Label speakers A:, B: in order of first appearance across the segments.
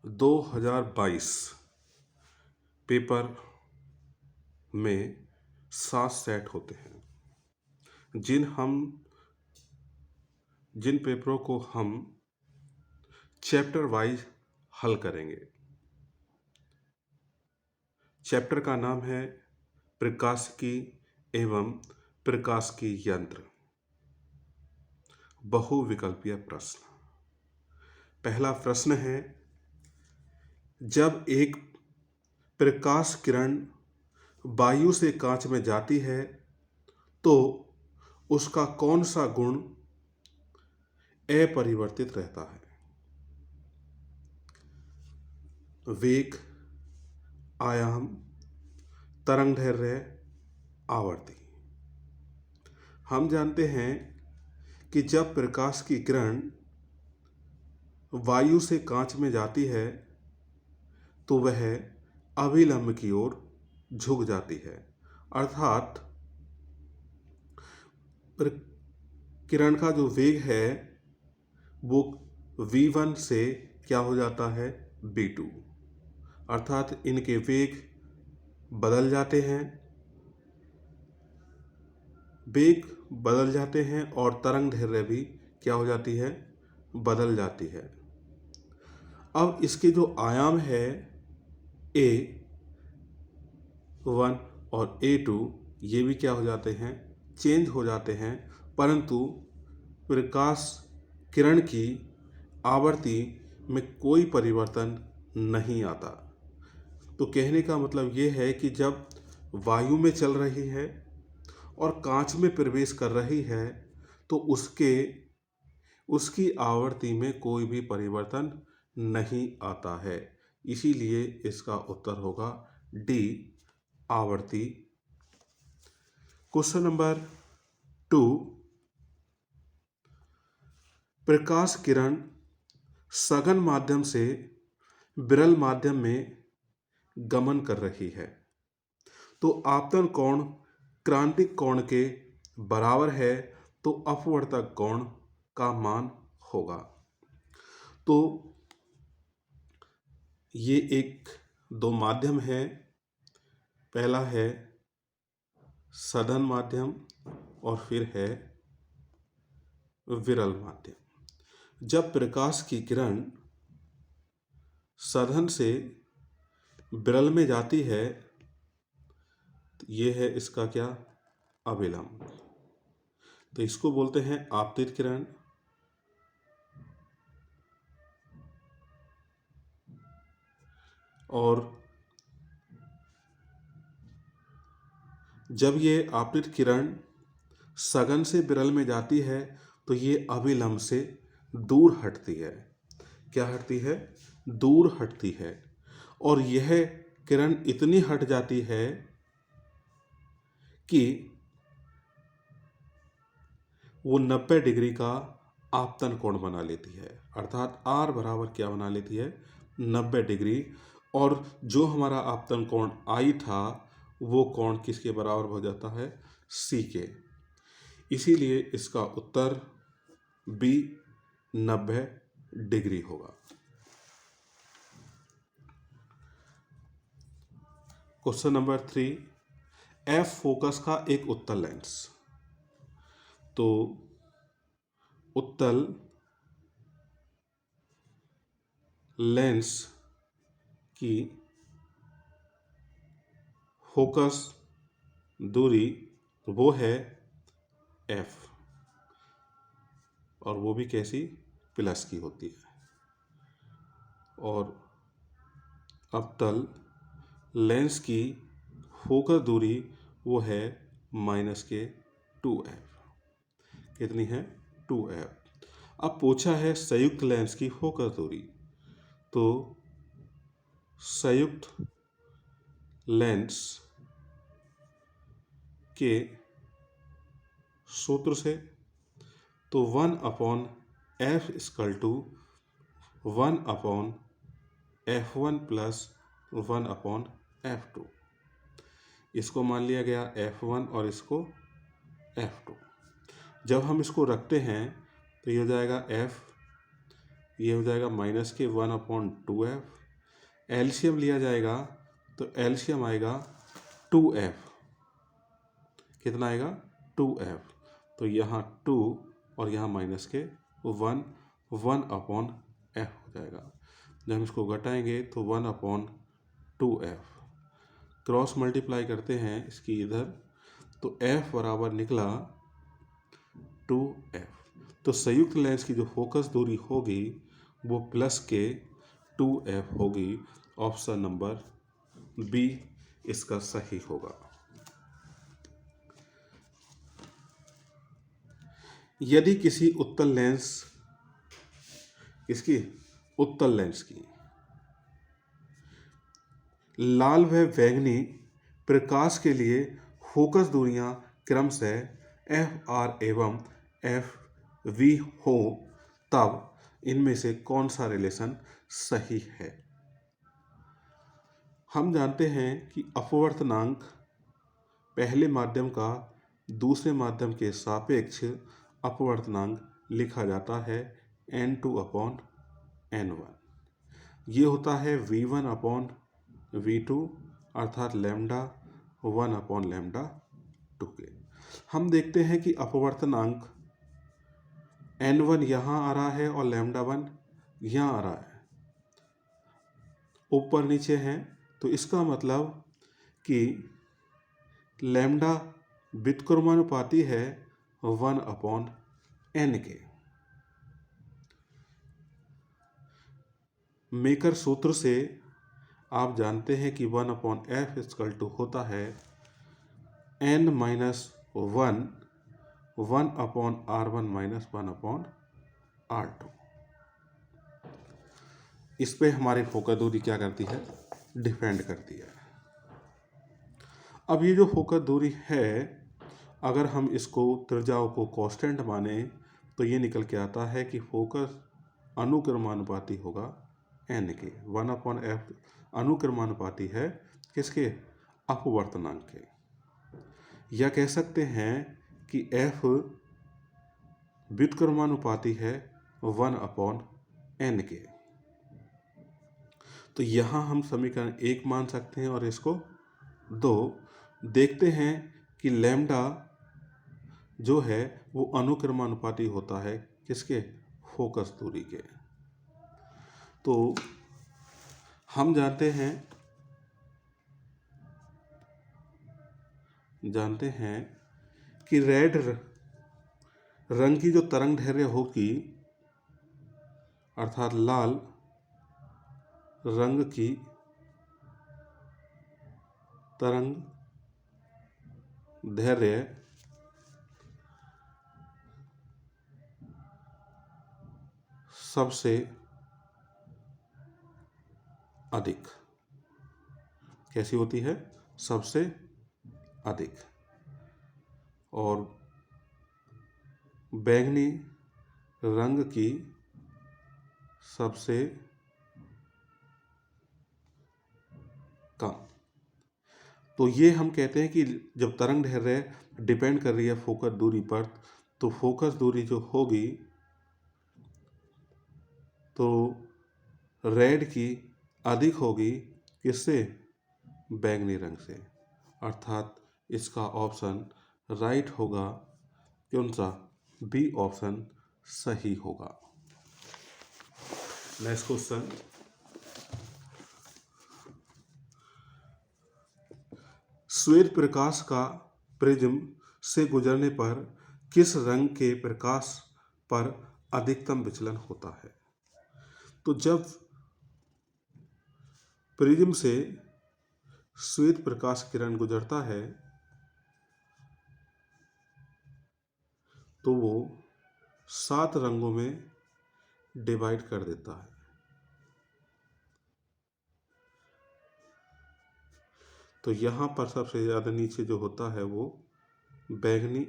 A: 2022 paper में 7 set होते हैं जिन पेपरों को हम चैप्टर वाइज हल करेंगे। चैप्टर का नाम है प्रकाशिकी एवं प्रकाशिकी यंत्र। बहुविकल्पीय प्रश्न। पहला प्रश्न है, जब एक प्रकाश किरण वायु से कांच में जाती है तो उसका कौन सा गुण अपरिवर्तित रहता है? वेग, आयाम, तरंगदैर्घ्य, आवर्ती। हम जानते हैं कि जब प्रकाश की किरण वायु से कांच में जाती है तो वह अभिलंब की ओर झुक जाती है, अर्थात किरण का जो वेग है वो v1 से क्या हो जाता है, v2, अर्थात इनके वेग बदल जाते हैं और तरंगदैर्घ्य भी क्या हो जाती है, बदल जाती है। अब इसके जो आयाम है A1 और A2 ये भी क्या हो जाते हैं, चेंज हो जाते हैं, परंतु प्रकाश किरण की आवर्ती में कोई परिवर्तन नहीं आता। तो कहने का मतलब ये है कि जब वायु में चल रही है और कांच में प्रवेश कर रही है तो उसकी आवर्ती में कोई भी परिवर्तन नहीं आता है। इसीलिए इसका उत्तर होगा डी, आवर्ती। क्वेश्चन नंबर 2, प्रकाश किरण सघन माध्यम से विरल माध्यम में गमन कर रही है तो आपतन कोण क्रांतिक कोण के बराबर है, तो अपवर्तक कोण का मान होगा। तो ये दो माध्यम है, पहला है सघन माध्यम और फिर है विरल माध्यम। जब प्रकाश की किरण सघन से विरल में जाती है तो ये है इसका क्या, अभिलंब। तो इसको बोलते हैं आपतित किरण। और जब ये आपतित किरण सघन से विरल में जाती है तो ये अभिलंब से दूर हटती है। क्या हटती है, दूर हटती है। और यह किरण इतनी हट जाती है कि वो 90 डिग्री का आपतन कोण बना लेती है, अर्थात R बराबर क्या बना लेती है, 90 डिग्री। और जो हमारा आपतन कोण I था वो कोण किसके बराबर हो जाता है, C के। इसीलिए इसका उत्तर B, 90 डिग्री होगा। क्वेश्चन नंबर 3, F फोकस का एक उत्तल लेंस। तो उत्तल लेंस की फोकस दूरी वो है F, और वो भी कैसी, प्लस की होती है। और अवतल लेंस की फोकस दूरी वो है -2f। कितनी है, 2f। अब पूछा है संयुक्त लेंस की फोकस दूरी। तो संयुक्त लेंस के सूत्र से तो 1/f = 1/f1 + 1/f2। इसको मान लिया गया f1 और इसको f2। जब हम इसको रखते हैं तो ये हो जाएगा f, ये हो जाएगा माइनस के 1/2f। एलसीएम लिया जाएगा तो एलसीएम आएगा 2f। कितना आएगा 2f। तो यहाँ 2 और यहाँ माइनस के 1/f हो जाएगा। जब हम इसको घटाएंगे तो 1/2f। क्रॉस मल्टीप्लाई करते हैं इसकी इधर तो f बराबर निकला 2f। तो संयुक्त लेंस की जो फोकस दूरी होगी वो प्लस के 2f होगी। ऑप्शन नंबर बी इसका सही होगा। यदि किसी उत्तल लेंस की लाल व बैंगनी प्रकाश के लिए फोकस दूरियां क्रमशः FR एवं FV हो, तब इनमें से कौन सा रिलेशन सही है? हम जानते हैं कि अपवर्तनांक पहले माध्यम का दूसरे माध्यम के सापेक्ष अपवर्तनांक लिखा जाता है n2/n1। ये होता है v1/v2 अर्थात लैम्डा 1/λ2 के। हम देखते हैं कि अपवर्तनांक n1 यहाँ आ रहा है और λ1 यहाँ आ रहा है, ऊपर नीचे हैं। तो इसका मतलब कि लैम्डा व्युत्क्रमानुपाती है 1/n के। मेकर सूत्र से आप जानते हैं कि 1/f होता है n-1 1/r1 - 1/r2। इस पे हमारी फोकस दूरी क्या करती है? डिपेंड करती है। अब ये जो फोकस दूरी है, अगर हम इसको त्रिज्याओं को कांस्टेंट माने तो ये निकल के आता है कि फोकस अनुक्रमानुपाती होगा n के। 1/f अनुक्रमानुपाती है किसके? अपवर्तनांक के। या कह सकते हैं कि f व्युत्क्रमानुपाती है 1/n के। तो यहाँ हम समीकरण 1 मान सकते हैं और इसको 2। देखते हैं कि लैम्डा जो है वो अनुक्रमानुपाती होता है किसके? फोकस दूरी के। तो हम जानते हैं कि रेड रंग की जो तरंग दैर्घ्य होगी, अर्थात लाल रंग की तरंग दैर्घ्य सबसे अधिक कैसी होती है? सबसे अधिक। और बैंगनी रंग की सबसे कम। तो ये हम कहते हैं कि जब तरंग दैर्घ्य डिपेंड कर रही है फोकस दूरी पर, तो फोकस दूरी जो होगी तो रेड की अधिक होगी किससे? बैंगनी रंग से। अर्थात इसका ऑप्शन राइट होगा। कौन सा? बी ऑप्शन सही होगा। नेक्स्ट क्वेश्चन, श्वेत प्रकाश का प्रिज्म से गुजरने पर किस रंग के प्रकाश पर अधिकतम विचलन होता है? तो जब प्रिज्म से श्वेत प्रकाश किरण गुजरता है तो वो 7 रंगों में डिवाइड कर देता है। तो यहाँ पर सबसे ज़्यादा नीचे जो होता है वो बैंगनी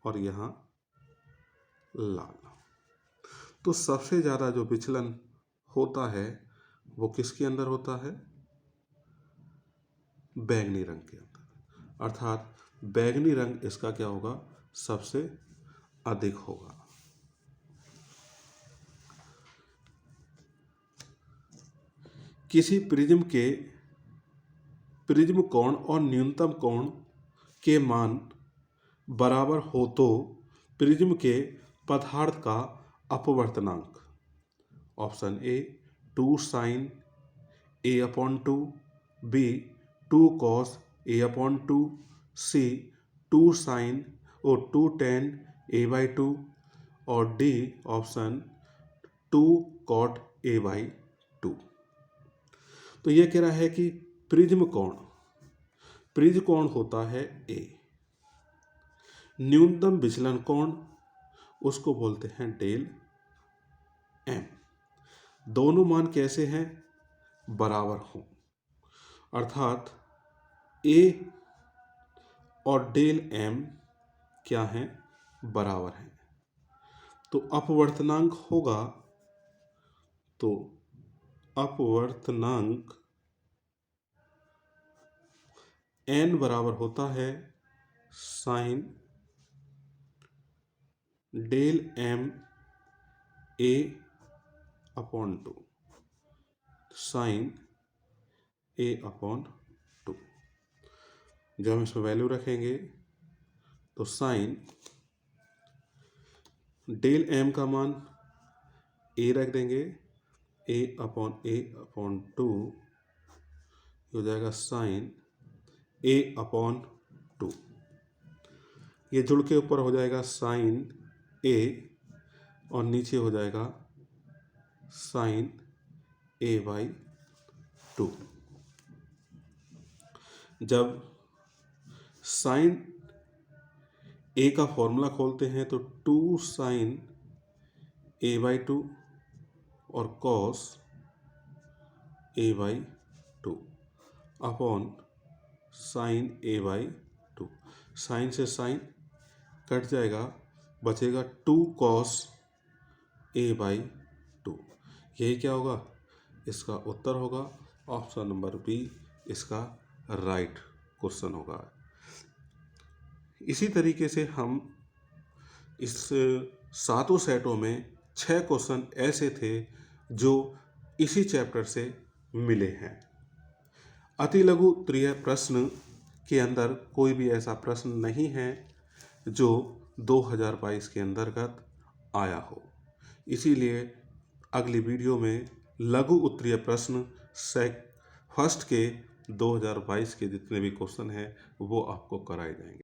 A: और यहाँ लाल। तो सबसे ज़्यादा जो विचलन होता है वो किसके अंदर होता है? बैंगनी रंग के अंदर। अर्थात बैंगनी रंग इसका क्या होगा? सबसे अधिक होगा। किसी प्रिज्म कोण और न्यूनतम कोण के मान बराबर हो तो प्रिज्म के पदार्थ का अपवर्तनांक। Option A 2 sine A upon 2, B 2 cos A upon 2, C 2 sine और 2 टेन ए बाई 2 और D option 2 cot A by 2। तो यह कह रहा है कि प्रिज्म कोण होता है ए। न्यूनतम विचलन कोण उसको बोलते हैं डेल एम। दोनों मान कैसे हैं? बराबर हो, अर्थात ए और डेल एम क्या हैं? बराबर हैं। तो अपवर्तनांक होगा, तो अपवर्तनांक n बराबर होता है sine del M A upon 2, sine A upon 2। जब हम इसमें वैल्यू रखेंगे तो साइन डेल एम का मान ए रख देंगे, ए अपॉन 2 हो जाएगा साइन ए अपॉन 2। ये जुड़ के ऊपर हो जाएगा साइन ए और नीचे हो जाएगा साइन ए बाई 2। जब साइन ए का फॉर्मूला खोलते हैं तो 2 साइन ए बाई 2 और cos A by 2 upon sine A by 2। Sine से साइन कट जाएगा, बचेगा 2 कॉस ए बाई 2। यही क्या होगा? इसका उत्तर होगा ऑप्शन नंबर बी, इसका राइट क्वेश्चन होगा। इसी तरीके से हम इस 7 सेटों में 6 क्वेश्चन ऐसे थे जो इसी चैप्टर से मिले हैं। अति लघु उत्तरीय प्रश्न के अंदर कोई भी ऐसा प्रश्न नहीं है जो 2022 के अंतर्गत आया हो। इसीलिए अगली वीडियो में लघु उत्तरीय प्रश्न फर्स्ट के 2022 के जितने भी क्वेश्चन हैं वो आपको कराए जाएंगे।